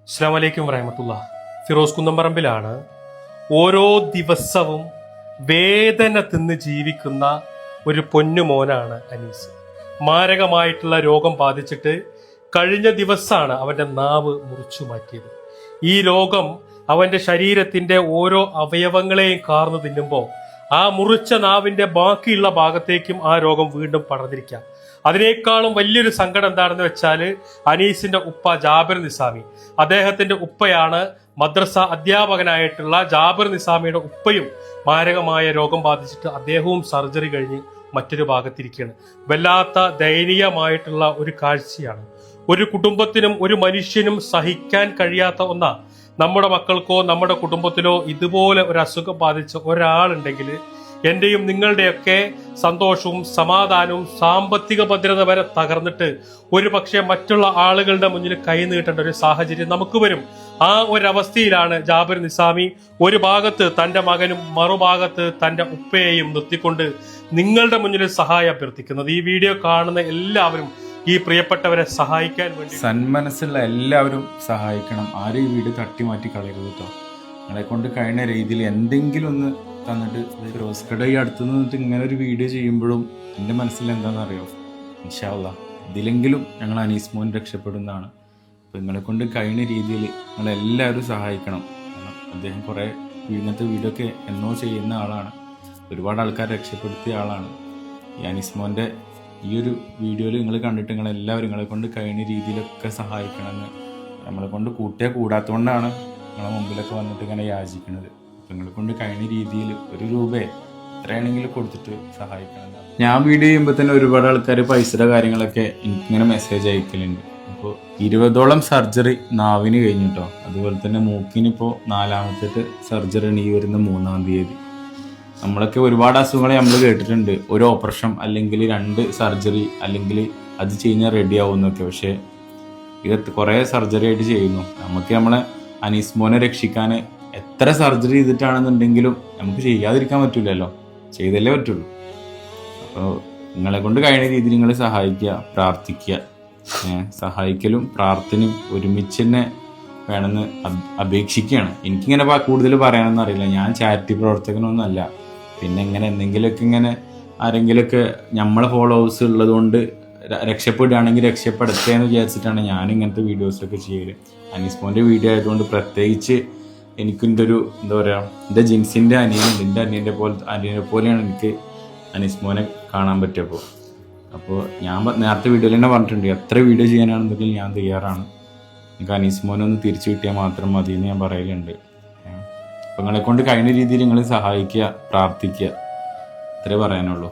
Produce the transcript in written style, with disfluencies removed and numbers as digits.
അസ്സലാമു അലൈക്കും വറഹ്മത്തുള്ളാഹി. ഫിറോസ് കുന്നംപറമ്പിലാണ്. ഓരോ ദിവസവും വേദന തിന്ന് ജീവിക്കുന്ന ഒരു പൊന്നുമോനാണ് അനീസ്. മാരകമായിട്ടുള്ള രോഗം ബാധിച്ചിട്ട് കഴിഞ്ഞ ദിവസമാണ് അവൻ്റെ നാവ് മുറിച്ചു മാറ്റിയത്. ഈ രോഗം അവൻ്റെ ശരീരത്തിൻ്റെ ഓരോ അവയവങ്ങളെയും കാർന്നു തിന്നുമ്പോൾ ആ മുറിച്ച നാവിൻ്റെ ബാക്കിയുള്ള ഭാഗത്തേക്കും ആ രോഗം വീണ്ടും പടർന്നിരിക്കാം. അതിനേക്കാളും വലിയൊരു സങ്കടം എന്താണെന്ന് വെച്ചാൽ അനീസിന്റെ ഉപ്പ ജാബിർ നിസാമി, അദ്ദേഹത്തിന്റെ ഉപ്പയാണ് മദ്രസ അധ്യാപകനായിട്ടുള്ള ജാബിർ നിസാമിയുടെ ഉപ്പയും മാരകമായ രോഗം ബാധിച്ചിട്ട് അദ്ദേഹവും സർജറി കഴിഞ്ഞ് മറ്റൊരു ഭാഗത്തിരിക്കുകയാണ്. വല്ലാത്ത ദയനീയമായിട്ടുള്ള ഒരു കാഴ്ചയാണ്. ഒരു കുടുംബത്തിനും ഒരു മനുഷ്യനും സഹിക്കാൻ കഴിയാത്ത ഒന്നാ. നമ്മുടെ മക്കൾക്കോ നമ്മുടെ കുടുംബത്തിലോ ഇതുപോലെ ഒരു അസുഖം ബാധിച്ച ഒരാളുണ്ടെങ്കിൽ എന്റെയും നിങ്ങളുടെയൊക്കെ സന്തോഷവും സമാധാനവും സാമ്പത്തിക ഭദ്രത വരെ തകർന്നിട്ട് ഒരു പക്ഷേ മറ്റുള്ള ആളുകളുടെ മുന്നിൽ കൈ നീട്ടേണ്ട ഒരു സാഹചര്യം നമുക്ക് വരും. ആ ഒരവസ്ഥയിലാണ് ജാബിർ നിസാമി ഒരു ഭാഗത്ത് തന്റെ മകനും മറുഭാഗത്ത് തന്റെ ഉപ്പയെയും നിർത്തിക്കൊണ്ട് നിങ്ങളുടെ മുന്നിൽ സഹായം അഭ്യർത്ഥിക്കുന്നത്. ഈ വീഡിയോ കാണുന്ന എല്ലാവരും ഈ പ്രിയപ്പെട്ടവരെ സഹായിക്കാൻ വേണ്ടി സന്മനസ്സുള്ള എല്ലാവരും സഹായിക്കണം. ആരും ഈ വീഡിയോ തട്ടിമാറ്റി കളയരുത് കേട്ടോ. നിങ്ങളെ കൊണ്ട് കഴിഞ്ഞ രീതിയിൽ എന്തെങ്കിലും ഒന്ന് തന്നിട്ട് ഫിറോസ്കയുടെ ഈ അടുത്ത് നിന്നിട്ട് ഇങ്ങനെ ഒരു വീഡിയോ ചെയ്യുമ്പോഴും എൻ്റെ മനസ്സിൽ എന്താണെന്നറിയോ, ഇൻഷാ അല്ലാഹ് ഇതിലെങ്കിലും ഞങ്ങൾ അനീസ് മോൻ രക്ഷപ്പെടുന്നതാണ്. അപ്പോൾ നിങ്ങളെ കൊണ്ട് കഴിഞ്ഞ രീതിയിൽ നിങ്ങളെല്ലാവരും സഹായിക്കണം. കാരണം അദ്ദേഹം കുറേ ഇങ്ങനത്തെ വീഡിയോ ഒക്കെ എന്നോ ചെയ്യുന്ന ആളാണ്, ഒരുപാട് ആൾക്കാർ രക്ഷപ്പെടുത്തിയ ആളാണ്. ഈ അനീസ് മോൻ്റെ ഈ ഒരു വീഡിയോയിൽ നിങ്ങൾ കണ്ടിട്ട് നിങ്ങളെല്ലാവരും നിങ്ങളെ കൊണ്ട് കഴിഞ്ഞ രീതിയിലൊക്കെ സഹായിക്കണമെന്ന് നമ്മളെ കൊണ്ട് കൂടാത്തതുകൊണ്ടാണ് നിങ്ങളെ മുമ്പിലൊക്കെ വന്നിട്ട് ഇങ്ങനെ യാചിക്കുന്നത്. നിങ്ങളെ കൊണ്ട് കഴിഞ്ഞ രീതിയിൽ ഒരു രൂപയെ എത്രയാണെങ്കിലും കൊടുത്തിട്ട് സഹായിക്കണം. ഞാൻ വീഡിയോ ചെയ്യുമ്പോൾ തന്നെ ഒരുപാട് ആൾക്കാർ പൈസയുടെ കാര്യങ്ങളൊക്കെ എനിക്കിങ്ങനെ മെസ്സേജ് അയക്കലുണ്ട്. അപ്പോൾ 20ഓളം സർജറി നാവിന് കഴിഞ്ഞിട്ടോ. അതുപോലെ തന്നെ മൂക്കിനിപ്പോൾ 4ാമത്തെ സർജറി ആണ് ഈ വരുന്ന 3-ാം തീയതി. നമ്മളൊക്കെ ഒരുപാട് അസുഖങ്ങൾ നമ്മൾ കേട്ടിട്ടുണ്ട്, ഒരു ഓപ്പറേഷൻ അല്ലെങ്കിൽ 2 സർജറി അല്ലെങ്കിൽ അത് ചെയ്യുന്ന റെഡി ആവുന്നൊക്കെ. പക്ഷേ ഇത് കുറേ സർജറി ആയിട്ട് ചെയ്യുന്നു. നമുക്ക് നമ്മളെ അനീസ് മോനെ രക്ഷിക്കാൻ എത്ര സർജറി ചെയ്തിട്ടാണെന്നുണ്ടെങ്കിലും നമുക്ക് ചെയ്യാതിരിക്കാൻ പറ്റില്ലല്ലോ, ചെയ്തല്ലേ പറ്റുള്ളൂ. അപ്പോൾ നിങ്ങളെ കൊണ്ട് കഴിയുന്ന രീതിയിൽ നിങ്ങൾ സഹായിക്കുക, പ്രാർത്ഥിക്കുക. സഹായിക്കലും പ്രാർത്ഥനയും ഒരുമിച്ച് തന്നെ വേണമെന്ന് അപേക്ഷിക്കുകയാണ്. എനിക്കിങ്ങനെ കൂടുതൽ പറയാനൊന്നും അറിയില്ല, ഞാൻ ചാരിറ്റി പ്രവർത്തകനൊന്നുമല്ല. പിന്നെ ഇങ്ങനെ എന്തെങ്കിലുമൊക്കെ ഇങ്ങനെ ആരെങ്കിലുമൊക്കെ നമ്മളെ ഫോളോവേഴ്സ് ഉള്ളതുകൊണ്ട് രക്ഷപ്പെടുകയാണെങ്കിൽ രക്ഷപ്പെടുത്തുക എന്ന് വിചാരിച്ചിട്ടാണ് ഞാൻ ഇങ്ങനത്തെ വീഡിയോസൊക്കെ ചെയ്യല്. അനീസ് മോൻ്റെ വീഡിയോ ആയതുകൊണ്ട് പ്രത്യേകിച്ച് എനിക്കെൻ്റെ ഒരു എന്താ പറയുക, എൻ്റെ ജിൻസിൻ്റെ അനിയനുണ്ട്, എൻ്റെ അനിയനെ പോലെയാണ് എനിക്ക് അനീസ് മോനെ കാണാൻ പറ്റിയപ്പോൾ. അപ്പോൾ ഞാൻ നേരത്തെ വീഡിയോയിൽ തന്നെ പറഞ്ഞിട്ടുണ്ട്, എത്ര വീഡിയോ ചെയ്യാനാണെന്നുണ്ടെങ്കിൽ ഞാൻ തയ്യാറാണ്. എനിക്ക് അനീസ് മോനെ ഒന്ന് തിരിച്ചു കിട്ടിയാൽ മാത്രം മതി എന്ന് ഞാൻ പറയലുണ്ട്. അപ്പോൾ നിങ്ങളെ കൊണ്ട് കഴിഞ്ഞ രീതിയിൽ നിങ്ങൾ സഹായിക്കുക, പ്രാർത്ഥിക്കുക, ഇത്രേ പറയാനുള്ളൂ.